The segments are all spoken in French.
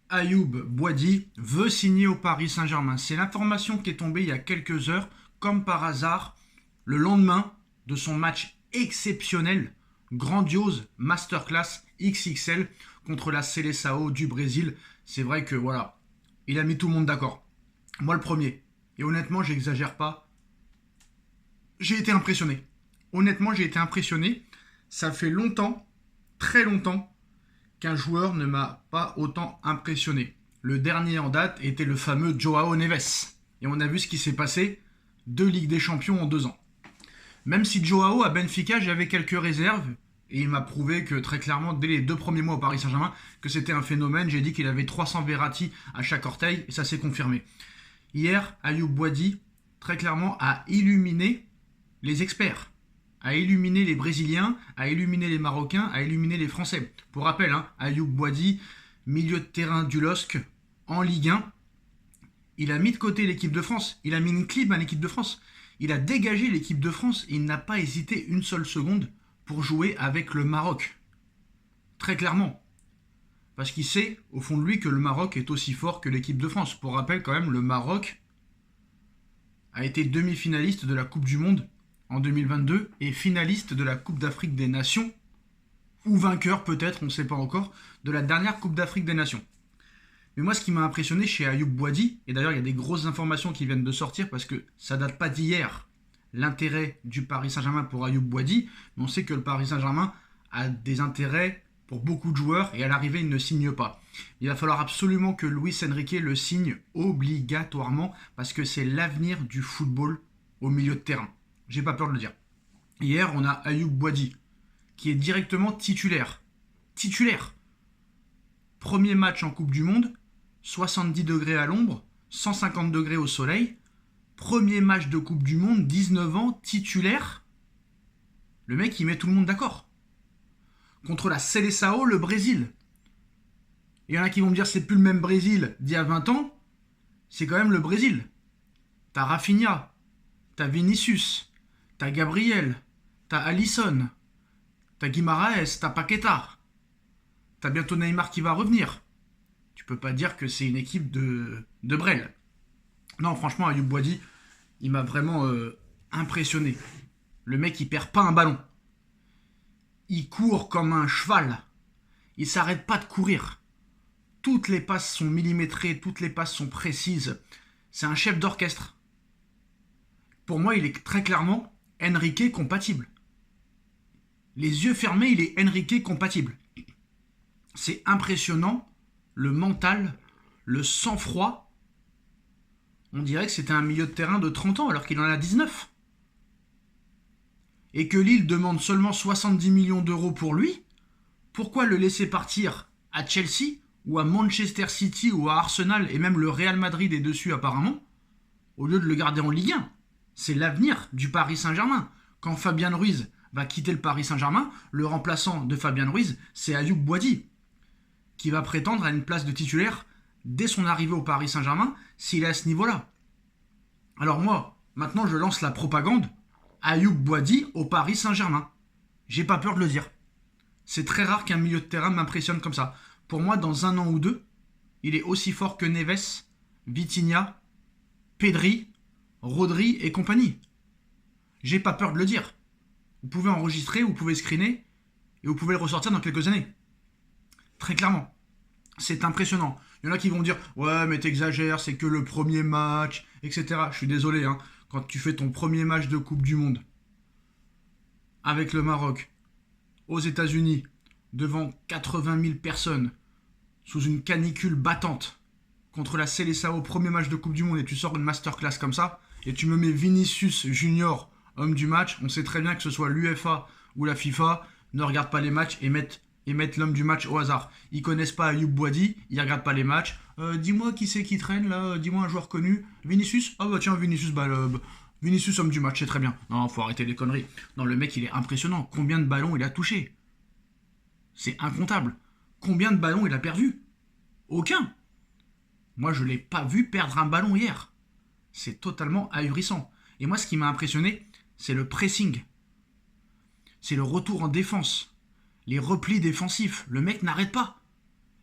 Ayoub Boadi veut signer au Paris Saint-Germain. C'est l'information qui est tombée il y a quelques heures, comme par hasard, le lendemain de son match exceptionnel, grandiose, masterclass XXL contre la Seleção du Brésil. C'est vrai que voilà, il a mis tout le monde d'accord. Moi le premier. Et honnêtement, j'exagère pas. J'ai été impressionné. Honnêtement, j'ai été impressionné. Ça fait longtemps, très longtemps, qu'un joueur ne m'a pas autant impressionné. Le dernier en date était le fameux Joao Neves. Et on a vu ce qui s'est passé, 2 Ligues des Champions en 2 ans. Même si Joao à Benfica, j'avais quelques réserves, et il m'a prouvé que très clairement, dès les 2 premiers mois au Paris Saint-Germain, que c'était un phénomène. J'ai dit qu'il avait 300 Verratti à chaque orteil, et ça s'est confirmé. Hier, Ayoub Boadi, très clairement, a illuminé les experts, a illuminé les Brésiliens, a illuminé les Marocains, a illuminé les Français. Pour rappel, Ayoub Boadi, milieu de terrain du LOSC, en Ligue 1, il a mis de côté l'équipe de France, il a mis une clip à l'équipe de France, il a dégagé l'équipe de France et il n'a pas hésité une seule seconde pour jouer avec le Maroc. Très clairement. Parce qu'il sait, au fond de lui, que le Maroc est aussi fort que l'équipe de France. Pour rappel, quand même, le Maroc a été demi-finaliste de la Coupe du Monde en 2022 et finaliste de la Coupe d'Afrique des Nations, ou vainqueur peut-être, on ne sait pas encore, de la dernière Coupe d'Afrique des Nations. Mais moi, ce qui m'a impressionné chez Ayoub Boadi, et d'ailleurs il y a des grosses informations qui viennent de sortir parce que ça date pas d'hier, l'intérêt du Paris Saint-Germain pour Ayoub Boadi, mais on sait que le Paris Saint-Germain a des intérêts pour beaucoup de joueurs et à l'arrivée il ne signe pas. Il va falloir absolument que Luis Enrique le signe obligatoirement parce que c'est l'avenir du football au milieu de terrain. J'ai pas peur de le dire. Hier, on a Ayoub Boadi qui est directement titulaire. Titulaire. Premier match en Coupe du Monde, 70 degrés à l'ombre, 150 degrés au soleil. Premier match de Coupe du Monde, 19 ans, titulaire. Le mec, il met tout le monde d'accord. Contre la Seleção, le Brésil. Il y en a qui vont me dire c'est plus le même Brésil d'il y a 20 ans. C'est quand même le Brésil. T'as Rafinha, t'as Vinicius, t'as Gabriel, t'as Alisson, t'as Guimaraes, t'as Paqueta. T'as bientôt Neymar qui va revenir. Tu peux pas dire que c'est une équipe de Brel. Non, franchement, Ayoub Boadi, il m'a vraiment impressionné. Le mec, il perd pas un ballon. Il court comme un cheval. Il s'arrête pas de courir. Toutes les passes sont millimétrées, toutes les passes sont précises. C'est un chef d'orchestre. Pour moi, il est très clairement Enrique compatible. Les yeux fermés, il est Enrique compatible. C'est impressionnant, le mental, le sang-froid. On dirait que c'était un milieu de terrain de 30 ans alors qu'il en a 19. Et que Lille demande seulement 70 millions d'euros pour lui, pourquoi le laisser partir à Chelsea ou à Manchester City ou à Arsenal et même le Real Madrid est dessus apparemment, au lieu de le garder en Ligue 1? C'est l'avenir du Paris Saint-Germain. Quand Fabien Ruiz va quitter le Paris Saint-Germain, le remplaçant de Fabien Ruiz, c'est Ayoub Boadi, qui va prétendre à une place de titulaire dès son arrivée au Paris Saint-Germain, s'il est à ce niveau-là. Alors moi, maintenant je lance la propagande, Ayoub Boadi au Paris Saint-Germain. J'ai pas peur de le dire. C'est très rare qu'un milieu de terrain m'impressionne comme ça. Pour moi, dans 1 an ou 2, il est aussi fort que Neves, Vitinha, Pedri, Rodri et compagnie. J'ai pas peur de le dire. Vous pouvez enregistrer, vous pouvez screener, et vous pouvez le ressortir dans quelques années. Très clairement. C'est impressionnant. Il y en a qui vont dire « Ouais, mais t'exagères, c'est que le premier match, etc. » Je suis désolé, quand tu fais ton premier match de Coupe du Monde avec le Maroc, aux États-Unis, devant 80 000 personnes, sous une canicule battante, contre la Seleção au premier match de Coupe du Monde, et tu sors une masterclass comme ça, et tu me mets Vinicius Junior, homme du match, on sait très bien que ce soit l'UEFA ou la FIFA, ne regarde pas les matchs et mettent l'homme du match au hasard. Ils connaissent pas Ayoub Boadi, ils regardent pas les matchs. Dis-moi qui c'est qui traîne là, dis-moi un joueur connu. Vinicius? Ah bah tiens, Vinicius, Vinicius homme du match, c'est très bien. Non, faut arrêter les conneries. Non, le mec il est impressionnant. Combien de ballons il a touché? C'est incontable. Combien de ballons il a perdu? Aucun. Moi je l'ai pas vu perdre un ballon hier. C'est totalement ahurissant. Et moi ce qui m'a impressionné, c'est le pressing. C'est le retour en défense. Les replis défensifs. Le mec n'arrête pas.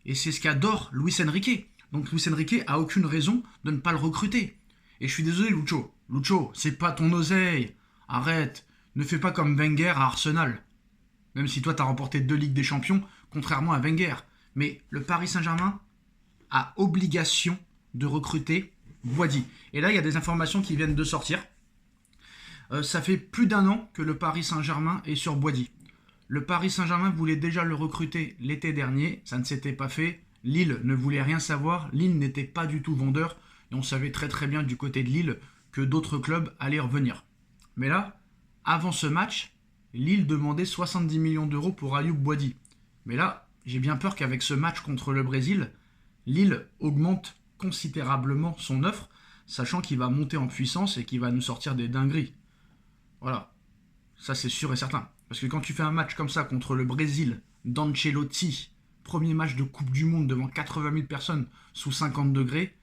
Et c'est ce qu'adore Luis Enrique. Donc Luis Enrique a aucune raison de ne pas le recruter. Et je suis désolé, Lucho. Lucho, c'est pas ton oseille. Arrête. Ne fais pas comme Wenger à Arsenal. Même si toi, t'as remporté 2 Ligues des Champions, contrairement à Wenger. Mais le Paris Saint-Germain a obligation de recruter Boady. Et là, il y a des informations qui viennent de sortir. Ça fait plus d'1 an que le Paris Saint-Germain est sur Boady. Le Paris Saint-Germain voulait déjà le recruter l'été dernier. Ça ne s'était pas fait. Lille ne voulait rien savoir. Lille n'était pas du tout vendeur. Et on savait très très bien du côté de Lille que d'autres clubs allaient revenir. Mais là, avant ce match, Lille demandait 70 millions d'euros pour Ayoub Boady. Mais là, j'ai bien peur qu'avec ce match contre le Brésil, Lille augmente considérablement son offre, sachant qu'il va monter en puissance et qu'il va nous sortir des dingueries. Voilà, ça c'est sûr et certain. Parce que quand tu fais un match comme ça contre le Brésil, d'Ancelotti, premier match de Coupe du Monde devant 80 000 personnes sous 50 degrés,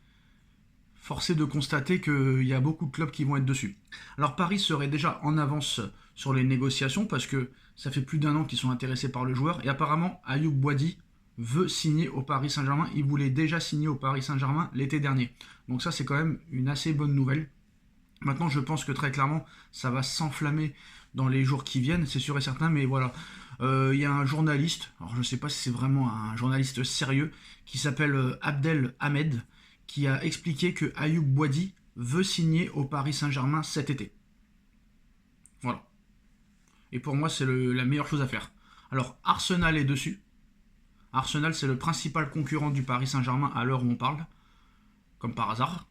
force est de constater qu'il y a beaucoup de clubs qui vont être dessus. Alors Paris serait déjà en avance sur les négociations parce que ça fait plus d'1 an qu'ils sont intéressés par le joueur. Et apparemment, Ayoub Boady veut signer au Paris Saint-Germain. Il voulait déjà signer au Paris Saint-Germain l'été dernier. Donc ça, c'est quand même une assez bonne nouvelle. Maintenant, je pense que très clairement, ça va s'enflammer dans les jours qui viennent, c'est sûr et certain. Mais voilà, il y a un journaliste, alors je ne sais pas si c'est vraiment un journaliste sérieux, qui s'appelle Abdel Ahmed, qui a expliqué que Ayoub Boady veut signer au Paris Saint-Germain cet été. Voilà. Et pour moi, c'est la meilleure chose à faire. Alors, Arsenal est dessus. Arsenal, c'est le principal concurrent du Paris Saint-Germain à l'heure où on parle. Comme par hasard.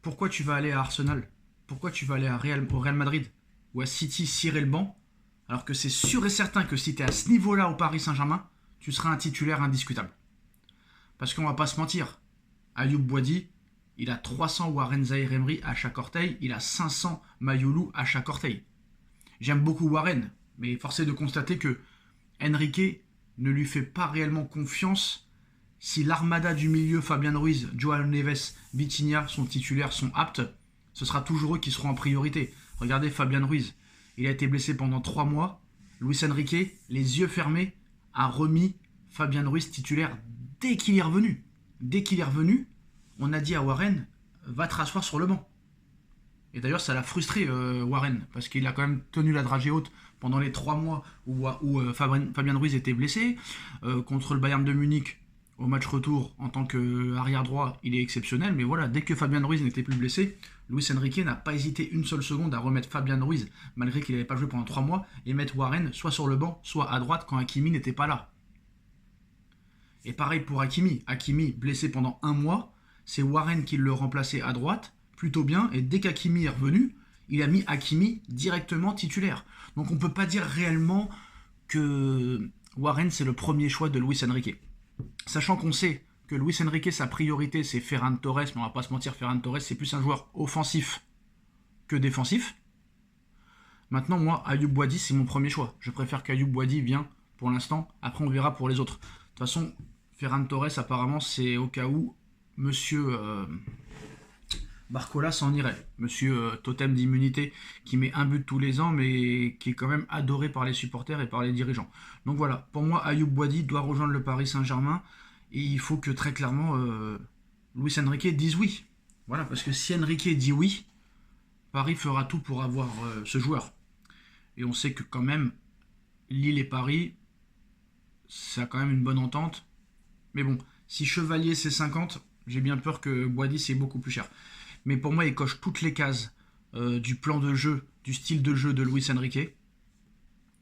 Pourquoi tu vas aller à Arsenal? Pourquoi tu vas aller au Real Madrid ou à City cirer le banc? Alors que c'est sûr et certain que si tu es à ce niveau-là au Paris Saint-Germain, tu seras un titulaire indiscutable. Parce qu'on va pas se mentir. Ayoub Boady, il a 300 Warren Zaïre-Emery à chaque orteil, il a 500 Mayoulou à chaque orteil. J'aime beaucoup Warren, mais force est de constater que Enrique ne lui fait pas réellement confiance si l'armada du milieu, Fabian Ruiz, Joao Neves, Vitinha, sont titulaires, sont aptes. Ce sera toujours eux qui seront en priorité. Regardez Fabian Ruiz, il a été blessé pendant 3 mois. Luis Enrique, les yeux fermés, a remis Fabian Ruiz titulaire dès qu'il est revenu. Dès qu'il est revenu, on a dit à Warren, va te rasseoir sur le banc. Et d'ailleurs, ça l'a frustré Warren, parce qu'il a quand même tenu la dragée haute pendant les 3 mois où Fabian Ruiz était blessé. Contre le Bayern de Munich, au match retour, en tant qu'arrière droit, il est exceptionnel. Mais voilà, dès que Fabian Ruiz n'était plus blessé, Luis Enrique n'a pas hésité une seule seconde à remettre Fabian Ruiz, malgré qu'il n'avait pas joué pendant 3 mois, et mettre Warren soit sur le banc, soit à droite quand Hakimi n'était pas là. Et pareil pour Hakimi. Hakimi, blessé pendant 1 mois, c'est Warren qui le remplaçait à droite, plutôt bien, et dès qu'Hakimi est revenu, il a mis Hakimi directement titulaire. Donc on ne peut pas dire réellement que Warren c'est le premier choix de Luis Enrique. Sachant qu'on sait que Luis Enrique, sa priorité c'est Ferran Torres, mais on va pas se mentir, Ferran Torres c'est plus un joueur offensif que défensif. Maintenant moi, Ayoub Boady c'est mon premier choix. Je préfère qu'Ayoub Boady vienne pour l'instant, après on verra pour les autres. De toute façon, Ferran Torres apparemment c'est au cas où Monsieur Barcola s'en irait. Monsieur Totem d'immunité qui met 1 but tous les ans mais qui est quand même adoré par les supporters et par les dirigeants. Donc voilà, pour moi Ayoub Boady doit rejoindre le Paris Saint-Germain et il faut que très clairement Luis Enrique dise oui. Voilà, parce que si Enrique dit oui, Paris fera tout pour avoir ce joueur. Et on sait que quand même Lille et Paris, ça a quand même une bonne entente. Mais bon, si Chevalier c'est 50, j'ai bien peur que Boady c'est beaucoup plus cher. Mais pour moi, il coche toutes les cases du plan de jeu, du style de jeu de Luis Enrique.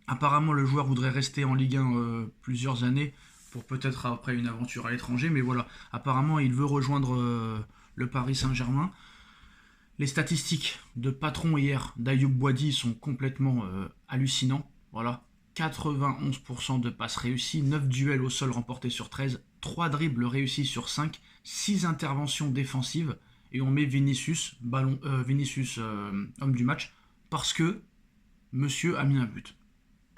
Apparemment, le joueur voudrait rester en Ligue 1 plusieurs années pour peut-être après une aventure à l'étranger. Mais voilà, apparemment, il veut rejoindre le Paris Saint-Germain. Les statistiques de patron hier d'Ayoub Boady sont complètement hallucinants. Voilà, 91% de passes réussies, 9 duels au sol remportés sur 13, 3 dribbles réussis sur 5, 6 interventions défensives. Et on met Vinicius, homme du match, parce que monsieur a mis un but.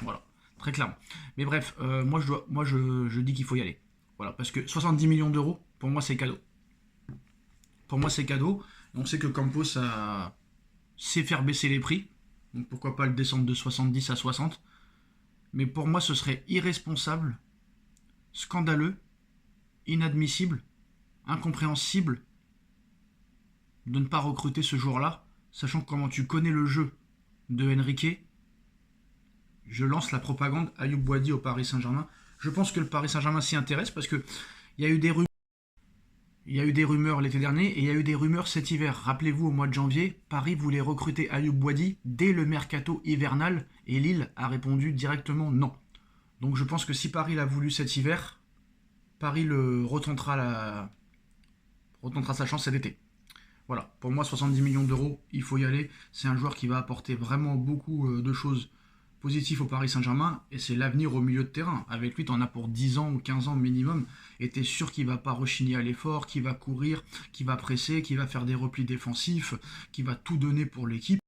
Voilà, très clairement. Mais bref, moi je dis qu'il faut y aller. Voilà, parce que 70 millions d'euros, pour moi c'est cadeau. Pour moi c'est cadeau. On sait que Campos sait faire baisser les prix. Donc pourquoi pas le descendre de 70 à 60. Mais pour moi ce serait irresponsable, scandaleux, inadmissible, incompréhensible de ne pas recruter ce joueur-là, sachant comment tu connais le jeu de Enrique. Je lance la propagande Ayoub Boadi au Paris Saint-Germain. Je pense que le Paris Saint-Germain s'y intéresse parce que il y a eu des rumeurs. Il y a eu des rumeurs l'été dernier et il y a eu des rumeurs cet hiver. Rappelez-vous, au mois de janvier, Paris voulait recruter Ayoub Boadi dès le mercato hivernal et Lille a répondu directement non. Donc je pense que si Paris l'a voulu cet hiver, Paris retentera sa chance cet été. Voilà, pour moi 70 millions d'euros, il faut y aller. C'est un joueur qui va apporter vraiment beaucoup de choses positives au Paris Saint-Germain et c'est l'avenir au milieu de terrain. Avec lui, tu en as pour 10 ans ou 15 ans minimum et tu es sûr qu'il va pas rechigner à l'effort, qu'il va courir, qu'il va presser, qu'il va faire des replis défensifs, qu'il va tout donner pour l'équipe.